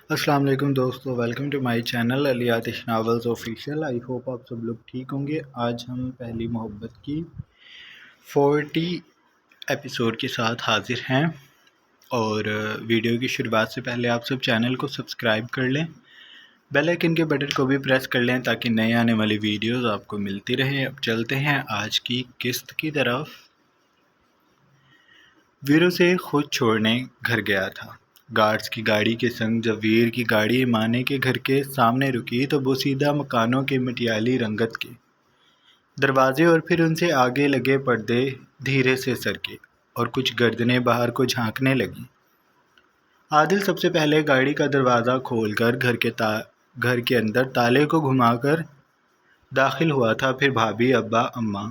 السلام علیکم دوستو، ویلکم ٹو مائی چینل علی آتش ناولز آفیشیل۔ آئی ہوپ آپ سب لوگ ٹھیک ہوں گے۔ آج ہم پہلی محبت کی 40 ایپیسوڈ کے ساتھ حاضر ہیں، اور ویڈیو کی شروعات سے پہلے آپ سب چینل کو سبسکرائب کر لیں، بیل آئیکن کے بٹن کو بھی پریس کر لیں تاکہ نئے آنے والی ویڈیوز آپ کو ملتی رہیں۔ اب چلتے ہیں آج کی قسط کی طرف۔ ویر اسے خود چھوڑنے گھر گیا تھا۔ گارڈز کی گاڑی کے سنگ جب ویر کی گاڑی ایمانے کے گھر کے سامنے رکی تو بوسیدہ مکانوں کے مٹیالی رنگت کے دروازے اور پھر ان سے آگے لگے پردے دھیرے سے سرکے اور کچھ گردنیں باہر کو جھانکنے لگیں۔ عادل سب سے پہلے گاڑی کا دروازہ کھول کر گھر کے اندر تالے کو گھما کر داخل ہوا تھا، پھر بھابھی، ابا، اماں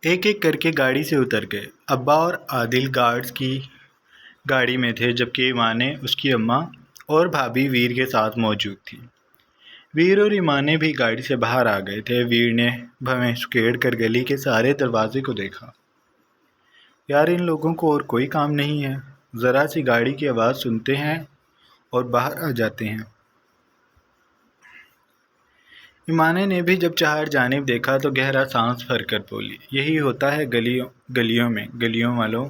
ایک ایک کر کے گاڑی سے اتر گئے۔ ابا اور عادل گارڈز کی گاڑی میں تھے، جبکہ ایمانے، اس کی اماں اور بھابھی ویر کے ساتھ موجود تھی۔ ویر اور ایمانے بھی گاڑی سے باہر آ گئے تھے۔ ویر نے بھویں سکیڑ کر گلی کے سارے دروازے کو دیکھا۔ یار، ان لوگوں کو اور کوئی کام نہیں ہے، ذرا سی گاڑی کی آواز سنتے ہیں اور باہر آ جاتے ہیں۔ ایمانے نے بھی جب چہار جانب دیکھا تو گہرا سانس بھر کر بولی، یہی ہوتا ہے گلیوں والوں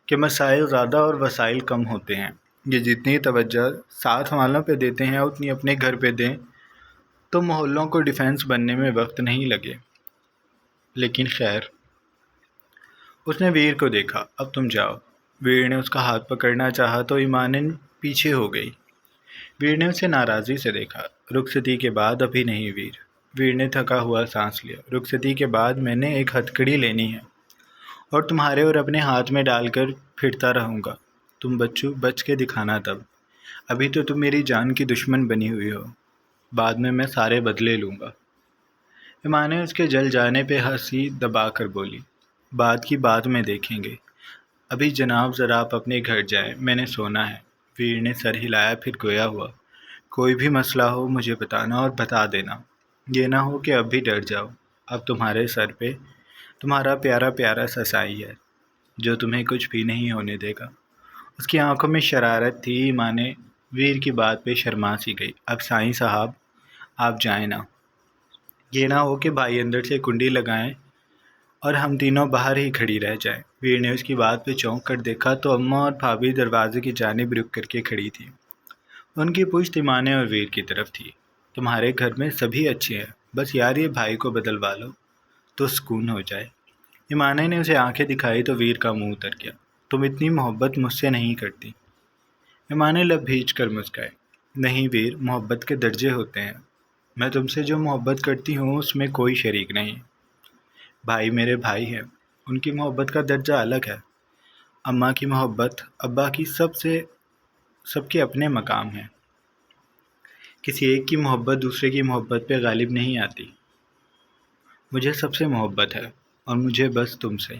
کے مسائل زیادہ اور وسائل کم ہوتے ہیں۔ یہ جتنی توجہ ساتھ والوں پہ دیتے ہیں اتنی اپنے گھر پہ دیں تو محلوں کو ڈیفنس بننے میں وقت نہیں لگے۔ لیکن خیر، اس نے ویر کو دیکھا۔ اب تم جاؤ۔ ویر نے اس کا ہاتھ پکڑنا چاہا تو ایمانے پیچھے ہو گئی۔ ویر نے اسے ناراضی سے دیکھا۔ رخصتی کے بعد ابھی نہیں ویر نے تھکا ہوا سانس لیا۔ رخصتی کے بعد میں نے ایک ہتھکڑی لینی ہے اور تمہارے اور اپنے ہاتھ میں ڈال کر پھرتا رہوں گا۔ تم بچ کے دکھانا تب، ابھی تو تم میری جان کی دشمن بنی ہوئی ہو، بعد میں سارے بدلے لوں گا۔ ایمانے اس کے جل جانے پہ ہنسی دبا کر بولی، بعد کی بات میں دیکھیں گے، ابھی جناب ذرا آپ اپنے گھر جائیں، میں نے سونا ہے۔ ویر نے سر ہلایا، پھر گویا ہوا، کوئی بھی مسئلہ ہو مجھے بتانا اور بتا دینا، یہ نہ ہو کہ اب بھی ڈر جاؤ۔ اب تمہارے سر پہ تمہارا پیارا پیارا سا سائی ہے جو تمہیں کچھ بھی نہیں ہونے دے گا۔ اس کی آنکھوں میں شرارت تھی۔ ایمانے ویر کی بات پہ شرما سی گئی۔ اب سائیں صاحب آپ جائیں نا، یہ نہ ہو کہ بھائی اندر سے کنڈی لگائیں اور ہم تینوں باہر ہی کھڑی رہ جائیں۔ ویر نے اس کی بات پہ چونک کر دیکھا تو اماں اور بھابھی دروازے کی جانب رک کر کے کھڑی تھی۔ ان کی پشت ایمانے اور ویر کی طرف تھی۔ تمہارے گھر میں سبھی اچھے ہیں، بس یار یہ بھائی کو بدلوا لو تو سکون ہو جائے۔ ایمانے نے اسے آنکھیں دکھائی تو ویر کا منہ اتر گیا۔ تم اتنی محبت مجھ سے نہیں کرتی۔ ایمانے لب بھیج کر مسکرائے۔ نہیں ویر، محبت کے درجے ہوتے ہیں، میں تم سے جو محبت کرتی ہوں اس میں کوئی شریک نہیں۔ بھائی میرے بھائی ہیں، ان کی محبت کا درجہ الگ ہے۔ اماں کی محبت، ابا کی، سب کے اپنے مقام ہیں۔ کسی ایک کی محبت دوسرے کی محبت پہ غالب نہیں آتی۔ مجھے سب سے محبت ہے اور مجھے بس تم سے۔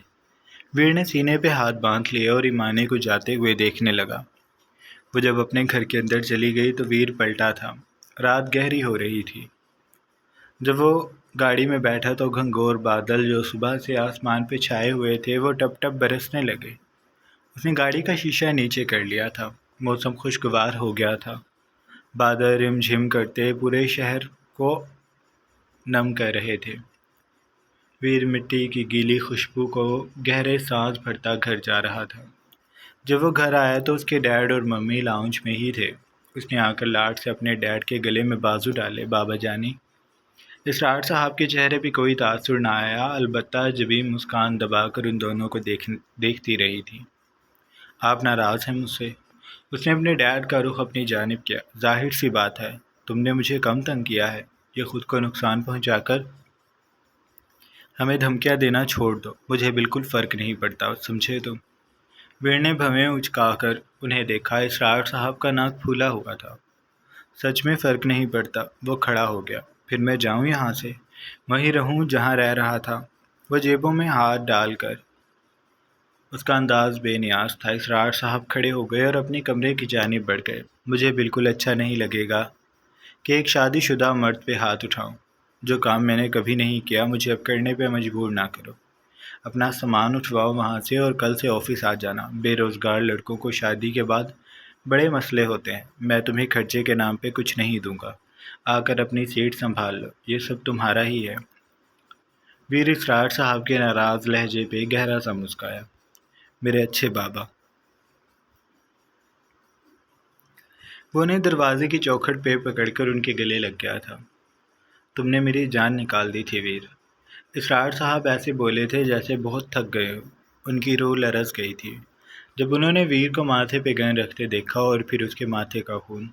ویر نے سینے پہ ہاتھ باندھ لیا اور ایمانے کو جاتے ہوئے دیکھنے لگا۔ وہ جب اپنے گھر کے اندر چلی گئی تو ویر پلٹا تھا۔ رات گہری ہو رہی تھی۔ جب وہ گاڑی میں بیٹھا تو گھنگور بادل جو صبح سے آسمان پہ چھائے ہوئے تھے وہ ٹپ ٹپ برسنے لگے۔ اس نے گاڑی کا شیشہ نیچے کر لیا تھا۔ موسم خوشگوار ہو گیا تھا۔ بادل رم جھم کرتے پورے شہر کو نم کر رہے تھے۔ ویر مٹی کی گیلی خوشبو کو گہرے سانس بھرتا گھر جا رہا تھا۔ جب وہ گھر آیا تو اس کے ڈیڈ اور ممی لاؤنج میں ہی تھے۔ اس نے آ کر لاڈ سے اپنے ڈیڈ کے گلے میں بازو ڈالے۔ بابا جانی۔ اسرار صاحب کے چہرے پہ کوئی تاثر نہ آیا، البتہ جبیں مسکان دبا کر ان دونوں کو دیکھتی رہی تھی۔ آپ ناراض ہیں مجھ سے؟ اس نے اپنے ڈیڈ کا رخ اپنی جانب کیا۔ ظاہر سی بات ہے، تم نے مجھے کم تنگ کیا ہے، یہ خود کو نقصان پہنچا کر ہمیں دھمکیاں دینا چھوڑ دو، مجھے بالکل فرق نہیں پڑتا، سمجھے تم؟ ویر نے بھویں اچکا کر انہیں دیکھا۔ اسرار صاحب کا ناک پھولا ہوا تھا۔ سچ میں فرق نہیں پڑتا۔ وہ کھڑا ہو گیا۔ پھر میں جاؤں یہاں سے؟ وہیں رہوں جہاں رہ رہا تھا؟ وہ جیبوں میں ہاتھ ڈال کر، اس کا انداز بے نیاز تھا۔ اسرار صاحب کھڑے ہو گئے اور اپنے کمرے کی جانب بڑھ گئے۔ مجھے بالکل اچھا نہیں لگے گا کہ ایک شادی شدہ مرد پہ ہاتھ اٹھاؤں۔ جو کام میں نے کبھی نہیں کیا مجھے اب کرنے پہ مجبور نہ کرو۔ اپنا سامان اٹھواؤ وہاں سے اور کل سے آفس آ جانا۔ بے روزگار لڑکوں کو شادی کے بعد بڑے مسئلے ہوتے ہیں، میں تمہیں خرچے کے نام پہ کچھ نہیں دوں گا، آ کر اپنی سیٹ سنبھال لو، یہ سب تمہارا ہی ہے۔ ویر اسرار صاحب کے ناراض لہجے پہ گہرا سا مسکرایا۔ میرے اچھے بابا۔ وہ انہیں دروازے کی چوکھٹ پہ پکڑ کر ان کے گلے لگ گیا تھا۔ تم نے میری جان نکال دی تھی ویر۔ اسرار صاحب ایسے بولے تھے جیسے بہت تھک گئے ہو، ان کی روح لرز گئی تھی جب انہوں نے ویر کو ماتھے پہ گن رکھتے دیکھا اور پھر اس کے ماتھے کا خون۔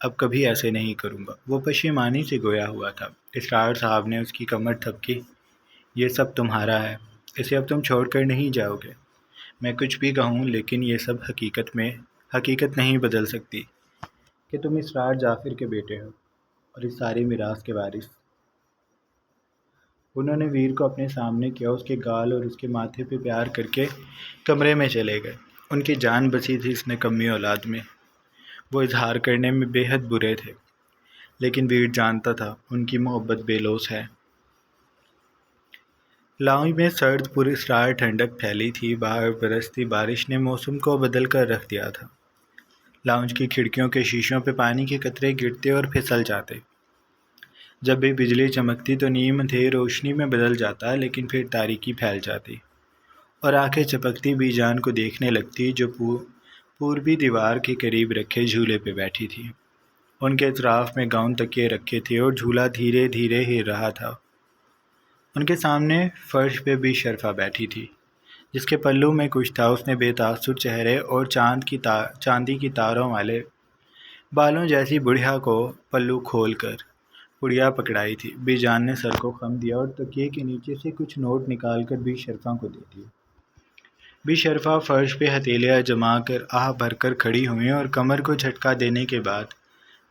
اب کبھی ایسے نہیں کروں گا، وہ پشیمانی سے گویا ہوا تھا۔ اسرار صاحب نے اس کی کمر تھپکی۔ یہ سب تمہارا ہے، اسے اب تم چھوڑ کر نہیں جاؤ گے۔ میں کچھ بھی کہوں لیکن یہ سب حقیقت نہیں بدل سکتی کہ تم اسرار جعفر کے بیٹے ہو اور اس ساری میراث کے وارث۔ انہوں نے ویر کو اپنے سامنے کیا، اس کے گال اور اس کے ماتھے پہ پیار کر کے کمرے میں چلے گئے۔ ان کی جان بسی تھی اس نکمی اولاد میں۔ وہ اظہار کرنے میں بے حد برے تھے، لیکن ویر جانتا تھا ان کی محبت بے لوث ہے۔ لاؤنج میں سرد پر اسرار ٹھنڈک پھیلی تھی، باہر برستی بارش نے موسم کو بدل کر رکھ دیا تھا۔ لاؤنج کی کھڑکیوں کے شیشوں پہ پانی کے قطرے گرتے اور پھسل جاتے۔ جب بھی بجلی چمکتی تو نیم اندھیر روشنی میں بدل جاتا، لیکن پھر تاریکی پھیل جاتی اور آنکھیں چپکتی بی جان کو دیکھنے لگتی جو پوربی دیوار کے قریب رکھے جھولے پہ بیٹھی تھی۔ ان کے اطراف میں گاؤن تکیے رکھے تھے اور جھولا دھیرے دھیرے ہل رہا تھا۔ ان کے سامنے فرش پہ بھی شرفا بیٹھی تھی، جس کے پلو میں کچھ تھا۔ اس نے بے تاثر چہرے اور چاندی کی تاروں والے بالوں جیسی بڑھیا کو پلو کھول کر پڑیا پکڑائی تھی۔ بی جان نے سر کو خم دیا اور تکیے کے نیچے سے کچھ نوٹ نکال کر بی شرفا کو دے دیے۔ بی شرفا فرش پہ ہتھیلیاں جما کر آہ بھر کر کھڑی ہوئیں اور کمر کو جھٹکا دینے کے بعد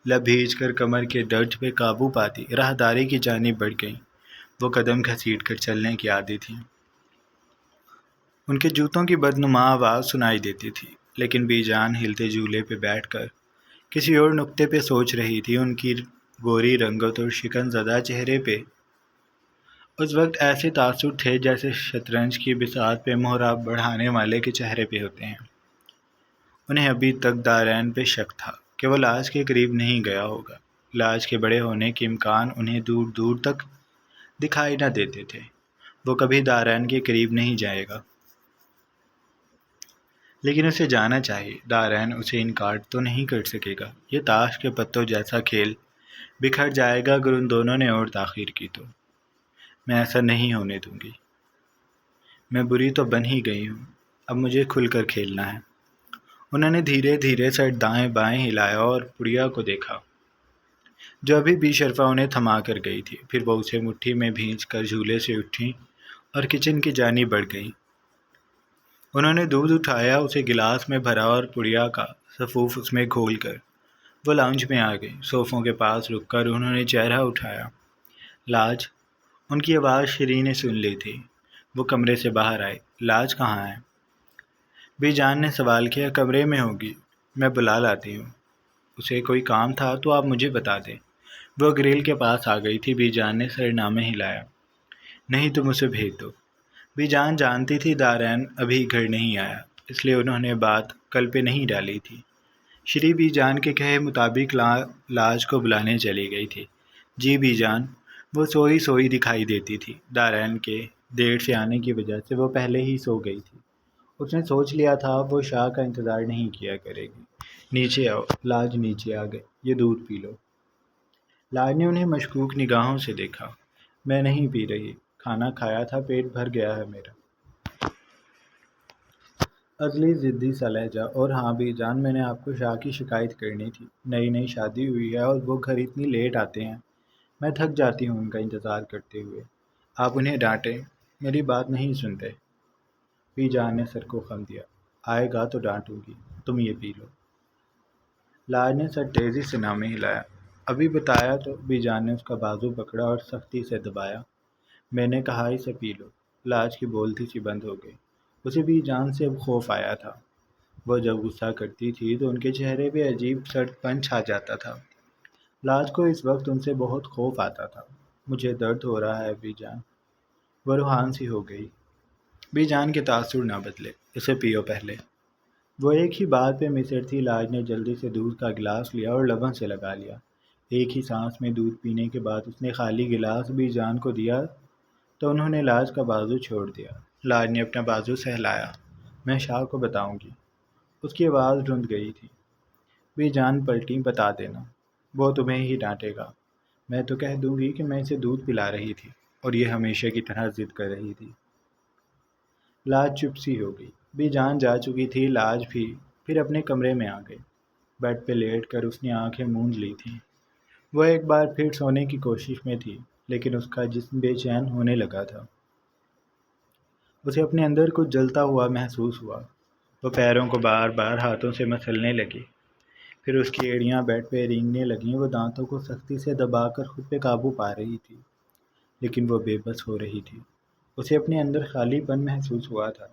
لب بھیج کر کمر کے درد پہ قابو پاتی راہداری کی جانب بڑھ گئیں۔ وہ قدم گھسیٹ کر چلنے کی عادی تھیں۔ ان کے جوتوں کی بدنما آواز سنائی دیتی تھی، لیکن بی جان ہلتے جھولے پہ بیٹھ کر کسی اور نقطے پہ سوچ رہی تھی۔ ان کی گوری رنگت اور شکن زدہ چہرے پہ اس وقت ایسے تاثر تھے جیسے شطرنج کی بساط پہ مہرہ بڑھانے والے کے چہرے پہ ہوتے ہیں۔ انہیں ابھی تک دارین پہ شک تھا کہ وہ لاج کے قریب نہیں گیا ہوگا۔ لاج کے بڑے ہونے کے امکان انہیں دور دور تک دکھائی نہ دیتے تھے۔ وہ کبھی دارین کے قریب نہیں جائے گا، لیکن اسے جانا چاہیے۔ دارین اسے انکار تو نہیں کر سکے گا۔ یہ تاش کے پتوں جیسا کھیل بکھر جائے گا اگر ان دونوں نے اور تاخیر کی تو۔ میں ایسا نہیں ہونے دوں گی۔ میں بری تو بن ہی گئی ہوں، اب مجھے کھل کر کھیلنا ہے۔ انہوں نے دھیرے دھیرے سر دائیں بائیں ہلایا اور پڑیا کو دیکھا جو ابھی بھی شرفا انہیں تھما کر گئی تھی۔ پھر وہ اسے مٹھی میں بھینچ کر جھولے سے اٹھیں اور کچن کی جانب بڑھ گئیں۔ انہوں نے دودھ اٹھایا، اسے گلاس میں بھرا اور پڑیا کا سفوف اس میں گھول کر وہ لاؤنج میں آ گئی۔ صوفوں کے پاس رک کر انہوں نے چہرہ اٹھایا۔ لاج، ان کی آواز شری نے سن لی تھی۔ وہ کمرے سے باہر آئی۔ لاج کہاں ہے؟ بی جان نے سوال کیا۔ کمرے میں ہوگی، میں بلا لاتی ہوں۔ اسے کوئی کام تھا تو آپ مجھے بتا دیں۔ وہ گریل کے پاس آ گئی تھی۔ بی جان نے سرنامے ہلایا۔ نہیں، تم اسے بھیج دو۔ بی جان جانتی تھی دارین ابھی گھر نہیں آیا، اس لیے انہوں نے بات کل پہ نہیں ڈالی تھی۔ شری بی جان کے کہے مطابق لاج کو بلانے چلی گئی تھی۔ جی بی جان۔ وہ سوئی سوئی دکھائی دیتی تھی۔ دارین کے دیر سے آنے کی وجہ سے وہ پہلے ہی سو گئی تھی۔ اس نے سوچ لیا تھا وہ شاہ کا انتظار نہیں کیا کرے گی۔ نیچے آؤ۔ لاج نیچے آ گئے۔ یہ دودھ پی لو۔ لاج نے انہیں مشکوک نگاہوں سے دیکھا۔ میں نہیں پی رہی، کھانا کھایا تھا، پیٹ بھر گیا ہے میرا۔ ازلی ضدی سا لہجہ۔ اور ہاں بی جان، میں نے آپ کو شاہ کی شکایت کرنی تھی۔ نئی نئی شادی ہوئی ہے اور وہ گھر اتنی لیٹ آتے ہیں، میں تھک جاتی ہوں ان کا انتظار کرتے ہوئے۔ آپ انہیں ڈانٹیں، میری بات نہیں سنتے۔ بی جان نے سر کو خم دیا۔ آئے گا تو ڈانٹوں گی، تم یہ پی لو۔ لاج نے سر تیزی سے نامے ہلایا۔ ابھی بتایا تو۔ بی جان نے اس کا بازو پکڑا اور سختی سے دبایا۔ میں نے کہا اسے پی لو۔ لاج کی بولتی سی بند ہو گئی۔ اسے بی جان سے اب خوف آیا تھا۔ وہ جب غصہ کرتی تھی تو ان کے چہرے پہ عجیب سرد پن چھا جاتا تھا۔ لاج کو اس وقت ان سے بہت خوف آتا تھا۔ مجھے درد ہو رہا ہے بی جان۔ وہ روحان سی ہو گئی۔ بی جان کے تاثر نہ بدلے۔ اسے پیو پہلے۔ وہ ایک ہی بات پہ مصر تھی۔ لاج نے جلدی سے دودھ کا گلاس لیا اور لبن سے لگا لیا۔ ایک ہی سانس میں دودھ پینے کے بعد اس نے خالی گلاس بھی جان کو دیا تو انہوں نے لاج کا بازو چھوڑ دیا۔ لاج نے اپنا بازو سہلایا۔ میں شاہ کو بتاؤں گی۔ اس کی آواز رند گئی تھی۔ بھی جان پلٹی بتا دینا، وہ تمہیں ہی ڈانٹے گا۔ میں تو کہہ دوں گی کہ میں اسے دودھ پلا رہی تھی اور یہ ہمیشہ کی طرح ضد کر رہی تھی۔ لاج چپ سی ہو گئی۔ بھی جان جا چکی تھی۔ لاج بھی پھر اپنے کمرے میں آ گئی۔ بیڈ پہ لیٹ کر اس نے آنکھیں موند لی تھیں۔ وہ ایک بار پھر سونے کی کوشش میں تھی، لیکن اس کا جسم بے چین ہونے لگا تھا۔ اسے اپنے اندر کچھ جلتا ہوا محسوس ہوا۔ وہ پیروں کو بار بار ہاتھوں سے مسلنے لگی۔ پھر اس کی ایڑیاں بیڈ پہ رینگنے لگیں۔ وہ دانتوں کو سختی سے دبا کر خود پہ قابو پا رہی تھی، لیکن وہ بے بس ہو رہی تھی۔ اسے اپنے اندر خالی پن محسوس ہوا تھا۔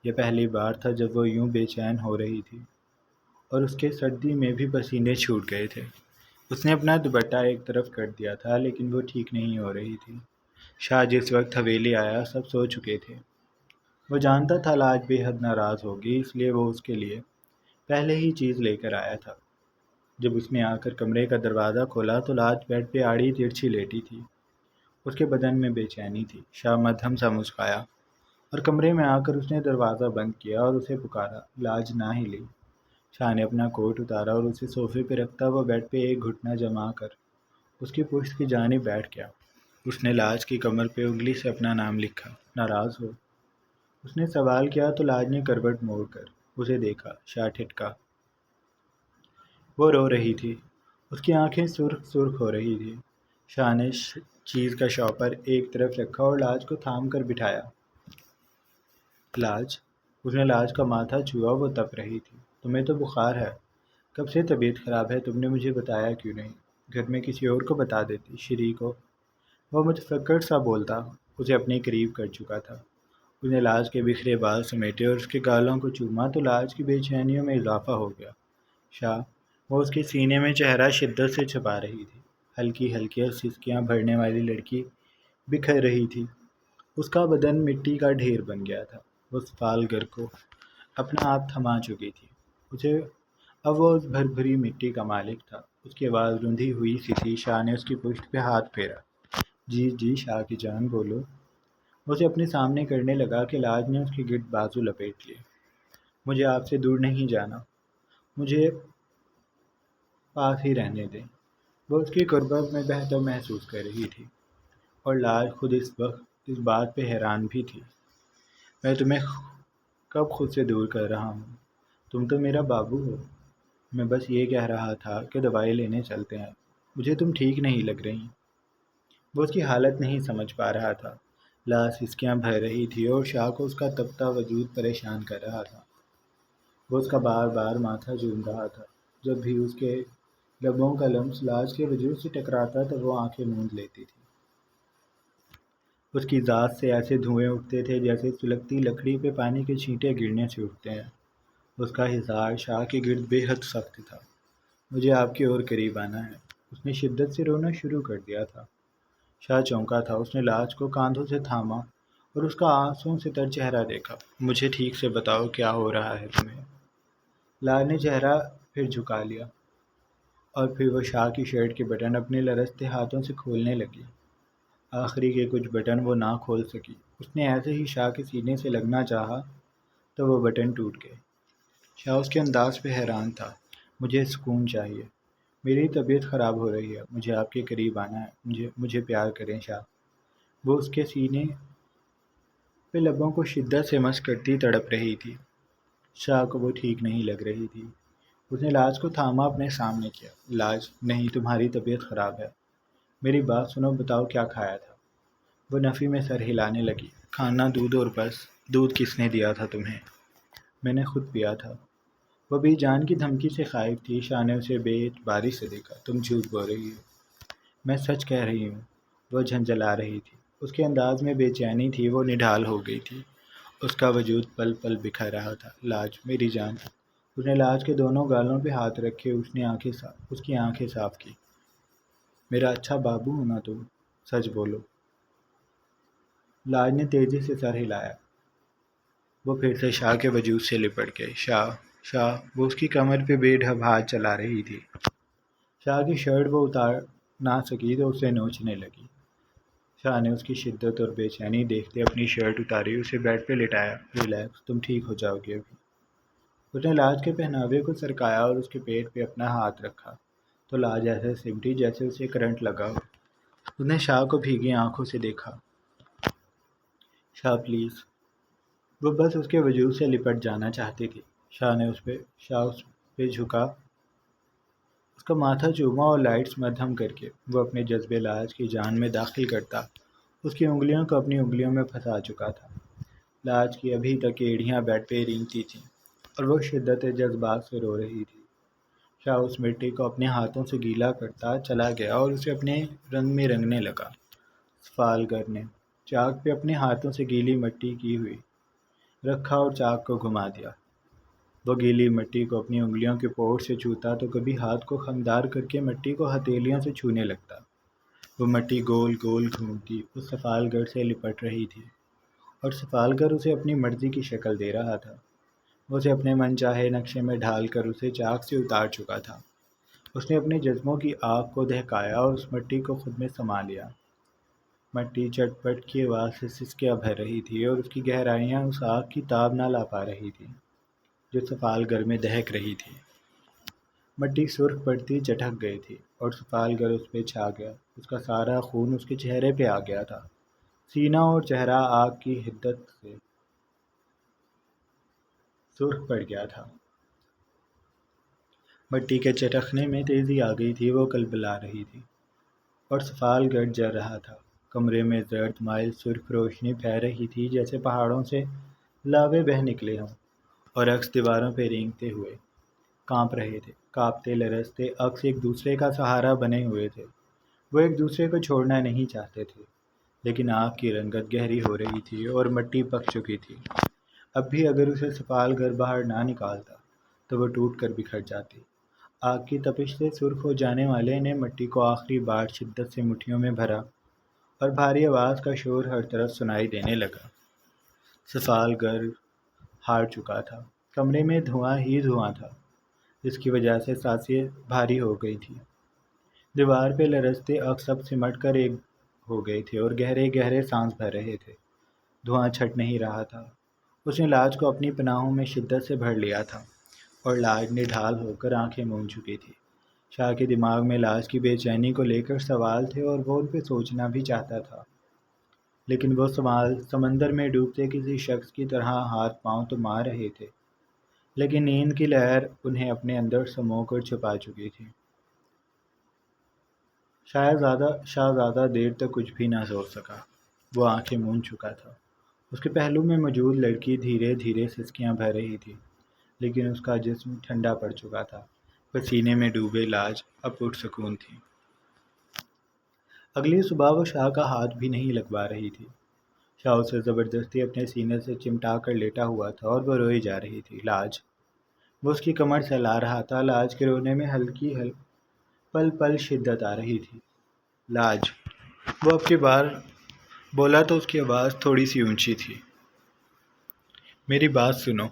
یہ پہلی بار تھا جب وہ یوں بے چین ہو رہی تھی، اور اس کے سردی میں بھی پسینے چھوٹ گئے تھے۔ اس نے اپنا دوپٹہ ایک طرف کر دیا تھا، لیکن وہ ٹھیک نہیں ہو رہی تھی۔ شاہ جس وقت حویلی آیا سب سو چکے تھے۔ وہ جانتا تھا لاج بے حد ناراض ہوگی، اس لیے وہ اس کے لیے پہلے ہی چیز لے کر آیا تھا۔ جب اس نے آ کر کمرے کا دروازہ کھولا تو لاج بیڈ پہ آڑی ترچھی لیٹی تھی۔ اس کے بدن میں بے چینی تھی۔ شاہ مدھم سا مسکرایا اور کمرے میں آ کر اس نے دروازہ بند کیا اور اسے پکارا۔ لاج نہ ہلی۔ شاہ نے اپنا کوٹ اتارا اور اسے صوفے پہ رکھتا وہ بیڈ پہ ایک گھٹنا جما کر اس کی پشت کی جانب بیٹھ گیا۔ اس نے لاج کی کمر پہ انگلی سے اپنا نام لکھا۔ ناراض ہو؟ اس نے سوال کیا تو لاج نے کروٹ موڑ کر اسے دیکھا۔ شاہ ٹھٹکا۔ وہ رو رہی تھی۔ اس کی آنکھیں سرخ سرخ ہو رہی تھی۔ شاہ نے چیز کا شاپر ایک طرف رکھا اور لاج کو تھام کر بٹھایا۔ لاج؟ اس نے لاج کا ماتھا چھوا۔ وہ تپ رہی تھی۔ تمہیں تو بخار ہے۔ کب سے طبیعت خراب ہے؟ تم نے مجھے بتایا کیوں نہیں؟ گھر میں کسی اور کو بتا دیتی، شری کو۔ وہ متفکر سا بولتا اسے اپنے قریب کر چکا تھا۔ اس نے لاج کے بکھرے بال سمیٹے اور اس کے گالوں کو چوما تو لاج کی بے چینیوں میں اضافہ ہو گیا۔ شاہ؟ وہ اس کے سینے میں چہرہ شدت سے چھپا رہی تھی۔ ہلکی ہلکی اور سسکیاں بھرنے والی لڑکی بکھر رہی تھی۔ اس کا بدن مٹی کا ڈھیر بن گیا تھا۔ وہ سفال گر کو اپنا آپ تھما چکی تھی۔ اب وہ اس بھر بھری مٹی کا مالک تھا۔ اس کی آواز رندھی ہوئی سی تھی۔ شاہ نے اس کی پشت پہ ہاتھ پھیرا۔ جی جی شاہ کی جان بولو۔ وہ اسے اپنے سامنے کرنے لگا کہ لاج نے اس کے گرد بازو لپیٹ لیے۔ مجھے آپ سے دور نہیں جانا، مجھے پاس ہی رہنے دیں۔ وہ اس کی قربت میں بہتر محسوس کر رہی تھی، اور لاج خود اس وقت اس بات پہ حیران بھی تھی۔ میں تمہیں کب خود سے دور کر رہا ہوں؟ تم تو میرا بابو ہو۔ میں بس یہ کہہ رہا تھا کہ دوائی لینے چلتے ہیں، مجھے تم ٹھیک نہیں لگ رہی۔ وہ اس کی حالت نہیں سمجھ پا رہا تھا۔ لاج ہسکیاں بھر رہی تھی اور شاہ کو اس کا تپتا وجود پریشان کر رہا تھا۔ وہ اس کا بار بار ماتھا چوم رہا تھا۔ جب بھی اس کے لبوں کا لمس لاج کے وجود سے ٹکراتا تو وہ آنکھیں موند لیتی تھی۔ اس کی ذات سے ایسے دھوئیں اٹھتے تھے جیسے سلگتی لکڑی پہ پانی کے چھینٹے گرنے سے اٹھتے ہیں۔ اس کا حصار شاہ کے گرد بے حد سخت تھا۔ مجھے آپ کی اور قریب آنا ہے۔ اس نے شدت سے رونا شروع کر دیا تھا۔ شاہ چونکا تھا۔ اس نے لاج کو کاندھوں سے تھاما اور اس کا آنسوں سے تر چہرہ دیکھا۔ مجھے ٹھیک سے بتاؤ کیا ہو رہا ہے تمہیں؟ لاج نے چہرہ پھر جھکا لیا، اور پھر وہ شاہ کی شرٹ کے بٹن اپنے لرزتے ہاتھوں سے کھولنے لگی۔ آخری کے کچھ بٹن وہ نہ کھول سکی۔ اس نے ایسے ہی شاہ کے سینے سے لگنا چاہا تو وہ بٹن ٹوٹ گئے۔ شاہ اس کے انداز پہ حیران تھا۔ مجھے سکون چاہیے، میری طبیعت خراب ہو رہی ہے، مجھے آپ کے قریب آنا ہے، مجھے پیار کریں شاہ۔ وہ اس کے سینے پہ لبوں کو شدت سے مس کرتی تڑپ رہی تھی۔ شاہ کو وہ ٹھیک نہیں لگ رہی تھی۔ اس نے لاج کو تھاما، اپنے سامنے کیا۔ لاج نہیں، تمہاری طبیعت خراب ہے، میری بات سنو، بتاؤ کیا کھایا تھا؟ وہ نفی میں سر ہلانے لگی۔ کھانا، دودھ اور بس۔ دودھ کس نے دیا تھا تمہیں؟ میں نے خود پیا تھا۔ وہ بھی جان کی دھمکی سے خائف تھی۔ شاہ نے اسے بے اعتباری سے دیکھا۔ تم جھوٹ بول رہی ہو۔ میں سچ کہہ رہی ہوں۔ وہ جھنجھلا رہی تھی۔ اس کے انداز میں بے چینی تھی۔ وہ نڈھال ہو گئی تھی۔ اس کا وجود پل پل بکھر رہا تھا۔ لاج، میری جان۔ اس نے لاج کے دونوں گالوں پہ ہاتھ رکھے۔ اس کی آنکھیں صاف کی۔ میرا اچھا بابو ہو نا تم؟ سچ بولو۔ لاج نے تیزی سے سر ہلایا۔ وہ پھر سے شاہ کے وجود سے لپٹ گئے۔ شاہ، شاہ وہ اس کی کمر پہ بے ڈھب ہاتھ چلا رہی تھی۔ شاہ کی شرٹ وہ اتار نہ سکی تو اسے نوچنے لگی۔ شاہ نے اس کی شدت اور بے چینی دیکھتے اپنی شرٹ اتاری، اسے بیڈ پہ لٹایا۔ ریلیکس، تم ٹھیک ہو جاؤ گے ابھی۔ اس نے لاج کے پہناوے کو سرکایا اور اس کے پیٹ پہ اپنا ہاتھ رکھا تو لاج ایسے سمٹی جیسے اسے کرنٹ لگا ہو۔ اس نے شاہ کو بھیگی آنکھوں سے دیکھا۔ شاہ پلیز۔ وہ بس اس کے وجود سے لپٹ جانا چاہتی تھی۔ شاہ اس پہ جھکا، اس کا ماتھا چوما اور لائٹس مدھم کر کے وہ اپنے جذبے لاج کی جان میں داخل کرتا اس کی انگلیوں کو اپنی انگلیوں میں پھنسا چکا تھا۔ لاج کی ابھی تک ایڑیاں بیڈ پہ رینگتی تھیں اور وہ شدت جذبات سے رو رہی تھی۔ شاہ اس مٹی کو اپنے ہاتھوں سے گیلا کرتا چلا گیا اور اسے اپنے رنگ میں رنگنے لگا۔ سفالگر نے چاک پہ اپنے ہاتھوں سے گیلی مٹی کی ہوئی رکھا اور چاک کو گھما دیا۔ وہ گیلی مٹی کو اپنی انگلیوں کے پور سے چھوتا تو کبھی ہاتھ کو خمدار کر کے مٹی کو ہتھیلیوں سے چھونے لگتا۔ وہ مٹی گول گول گھومتی اس سفالگر سے لپٹ رہی تھی اور سفالگر اسے اپنی مرضی کی شکل دے رہا تھا۔ وہ اسے اپنے من چاہے نقشے میں ڈھال کر اسے چاک سے اتار چکا تھا۔ اس نے اپنے جسموں کی آگ کو دہکایا اور اس مٹی کو خود میں سما لیا۔ مٹی چٹ پٹ کی آواز سے سسکیاں بھر رہی تھی اور اس کی گہرائیاں اس آگ کی تاب نہ لا پا رہی تھی جو سفالگر میں دہک رہی تھی۔ مٹی سرخ پڑتی چٹک گئی تھی اور سفالگر اس پہ چھا گیا۔ اس کا سارا خون اس کے چہرے پہ آ گیا تھا۔ سینہ اور چہرہ آگ کی حدت سے سرخ پڑ گیا تھا۔ مٹی کے چٹکنے میں تیزی آ گئی تھی، وہ کلبلا رہی تھی اور سفالگر جل رہا تھا۔ کمرے میں زرد مائل سرخ روشنی پھیل رہی تھی جیسے پہاڑوں سے لاوے بہہ نکلے ہوں اور عکس دیواروں پہ رینگتے ہوئے کانپ رہے تھے۔ کانپتے لرزتے عکس ایک دوسرے کا سہارا بنے ہوئے تھے۔ وہ ایک دوسرے کو چھوڑنا نہیں چاہتے تھے، لیکن آگ کی رنگت گہری ہو رہی تھی اور مٹی پک چکی تھی۔ اب بھی اگر اسے سفالگر باہر نہ نکالتا تو وہ ٹوٹ کر بکھر جاتی۔ آگ کی تپش سے سرخ ہو جانے والے نے مٹی کو آخری بار شدت سے مٹھیوں میں بھرا اور بھاری آواز کا شور ہر طرف سنائی دینے لگا۔ سفالگر ہار چکا تھا۔ کمرے میں دھواں ہی دھواں تھا جس کی وجہ سے سانسیں بھاری ہو گئی تھی۔ دیوار پہ لرزتے عکس سب سمٹ کر ایک ہو گئے تھے اور گہرے گہرے سانس بھر رہے تھے۔ دھواں چھٹ نہیں رہا تھا۔ اس نے لاج کو اپنی پناہوں میں شدت سے بھر لیا تھا اور لاج نے ڈھال ہو کر آنکھیں موند چکی تھی۔ شاہ کے دماغ میں لاج کی بے چینی کو لے کر سوال تھے اور وہ ان پہ سوچنا بھی چاہتا تھا، لیکن وہ سوال سمندر میں ڈوبتے کسی شخص کی طرح ہاتھ پاؤں تو مار رہے تھے، لیکن نیند کی لہر انہیں اپنے اندر سمو کر چھپا چکی تھی۔ شاہ زیادہ دیر تک کچھ بھی نہ سوچ سکا۔ وہ آنکھیں موند چکا تھا۔ اس کے پہلو میں موجود لڑکی دھیرے دھیرے سسکیاں بھر رہی تھی، لیکن اس کا جسم ٹھنڈا پڑ چکا تھا۔ پسینے میں ڈوبے لاج اب پرسکون تھی۔ اگلی صبح وہ شاہ کا ہاتھ بھی نہیں لگوا رہی تھی۔ شاہ اسے زبردستی اپنے سینے سے چمٹا کر لیٹا ہوا تھا اور وہ روئی جا رہی تھی۔ لاج وہ اس کی کمر سہلا رہا تھا۔ لاج کے رونے میں ہلکی پل پل شدت آ رہی تھی۔ لاج وہ اب کی بار بولا تو اس کی آواز تھوڑی سی اونچی تھی۔ میری بات سنو۔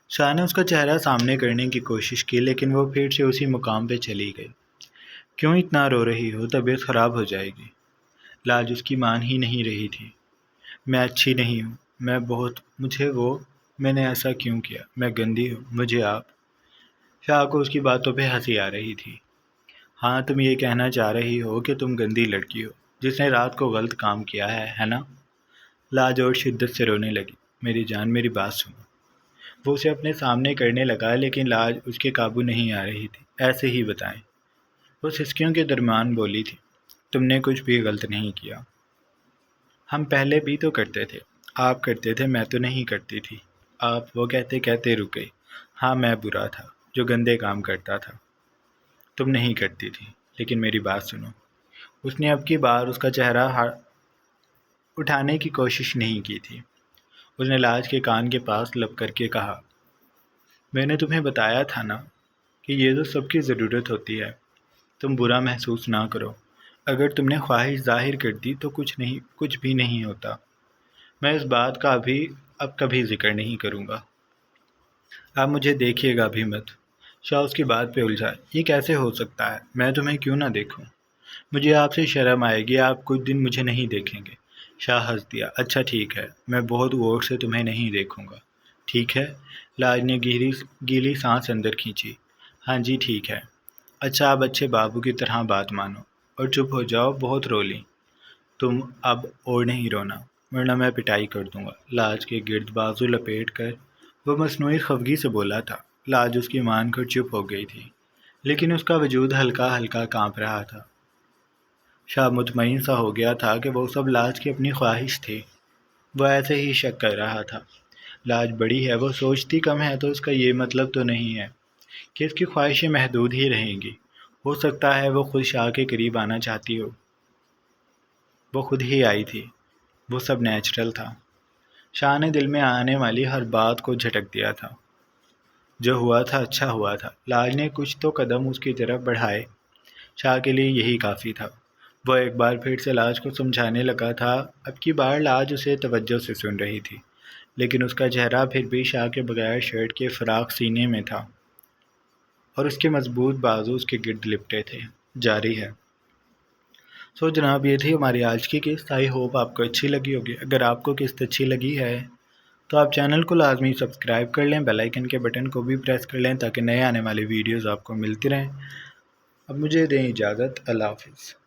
شاہ نے اس کا چہرہ سامنے کرنے کی کوشش کی، لیکن وہ پھر سے اسی مقام پہ چلی گئی۔ کیوں اتنا رو رہی ہو؟ طبیعت خراب ہو جائے گی۔ لاج اس کی مان ہی نہیں رہی تھی۔ میں اچھی نہیں ہوں، میں نے ایسا کیوں کیا؟ میں گندی ہوں، مجھے آپ۔ شاہ کو اس کی باتوں پہ ہنسی آ رہی تھی۔ ہاں، تم یہ کہنا چاہ رہی ہو کہ تم گندی لڑکی ہو جس نے رات کو غلط کام کیا ہے نا؟ لاج اور شدت سے رونے لگی۔ میری جان، میری بات سنو۔ وہ اسے اپنے سامنے کرنے لگا، لیکن لاج اس کے قابو نہیں آ رہی تھی۔ ایسے ہی بتائیں، وہ سسکیوں کے درمیان بولی تھی۔ تم نے کچھ بھی غلط نہیں کیا۔ ہم پہلے بھی تو کرتے تھے۔ آپ کرتے تھے، میں تو نہیں کرتی تھی۔ وہ کہتے کہتے رک گئی۔ ہاں، میں برا تھا جو گندے کام کرتا تھا۔ تم نہیں کرتی تھی، لیکن میری بات سنو۔ اس نے اب کی بار اس کا چہرہ اٹھانے کی کوشش نہیں کی تھی۔ اس نے لاج کے کان کے پاس لپ کر کے کہا، میں نے تمہیں بتایا تھا نا کہ یہ تو سب کی ضرورت ہوتی ہے۔ تم برا محسوس نہ کرو۔ اگر تم نے خواہش ظاہر کر دی تو کچھ بھی نہیں ہوتا۔ میں اس بات کا اب کبھی ذکر نہیں کروں گا۔ آپ مجھے دیکھیے گا بھی مت۔ شاہ اس کی بات پہ الجھا، یہ کیسے ہو سکتا ہے؟ میں تمہیں کیوں نہ دیکھوں؟ مجھے آپ سے شرم آئے گی، آپ کچھ دن مجھے نہیں دیکھیں گے۔ شاہ ہنس دیا، اچھا ٹھیک ہے، میں بہت غور سے تمہیں نہیں دیکھوں گا۔ ٹھیک ہے؟ لاج نے گیلی سانس اندر کھینچی۔ ہاں جی ٹھیک ہے۔ اچھا اب اچھے بابو کی طرح بات مانو اور چپ ہو جاؤ، بہت رو لی تم، اب اور نہیں رونا ورنہ میں پٹائی کر دوں گا۔ لاج کے گرد بازو لپیٹ کر وہ مصنوعی خفگی سے بولا تھا۔ لاج اس کی مان کر چپ ہو گئی تھی، لیکن اس کا وجود ہلکا ہلکا کانپ رہا تھا۔ شاہ مطمئن سا ہو گیا تھا کہ وہ سب لاج کی اپنی خواہش تھی۔ وہ ایسے ہی شک کر رہا تھا، لاج بڑی ہے، وہ سوچتی کم ہے، تو اس کا یہ مطلب تو نہیں ہے کہ اس کی خواہشیں محدود ہی رہیں گی۔ ہو سکتا ہے وہ خود شاہ کے قریب آنا چاہتی ہو۔ وہ خود ہی آئی تھی، وہ سب نیچرل تھا۔ شاہ نے دل میں آنے والی ہر بات کو جھٹک دیا تھا۔ جو ہوا تھا اچھا ہوا تھا۔ لاج نے کچھ تو قدم اس کی طرف بڑھائے، شاہ کے لیے یہی کافی تھا۔ وہ ایک بار پھر سے لاج کو سمجھانے لگا تھا۔ اب کی بار لاج اسے توجہ سے سن رہی تھی، لیکن اس کا چہرہ پھر بھی شاہ کے بغیر شرٹ کے فراق سینے میں تھا اور اس کے مضبوط بازو اس کے گرد لپٹے تھے۔ جاری ہے۔ سو جناب، یہ تھی ہماری آج کی قسط۔ آئی ہوپ آپ کو اچھی لگی ہوگی۔ اگر آپ کو قسط اچھی لگی ہے تو آپ چینل کو لازمی سبسکرائب کر لیں، بیل آئیکن کے بٹن کو بھی پریس کر لیں تاکہ نئے آنے والی ویڈیوز آپ کو ملتی رہیں۔ اب مجھے دیں اجازت، اللہ حافظ۔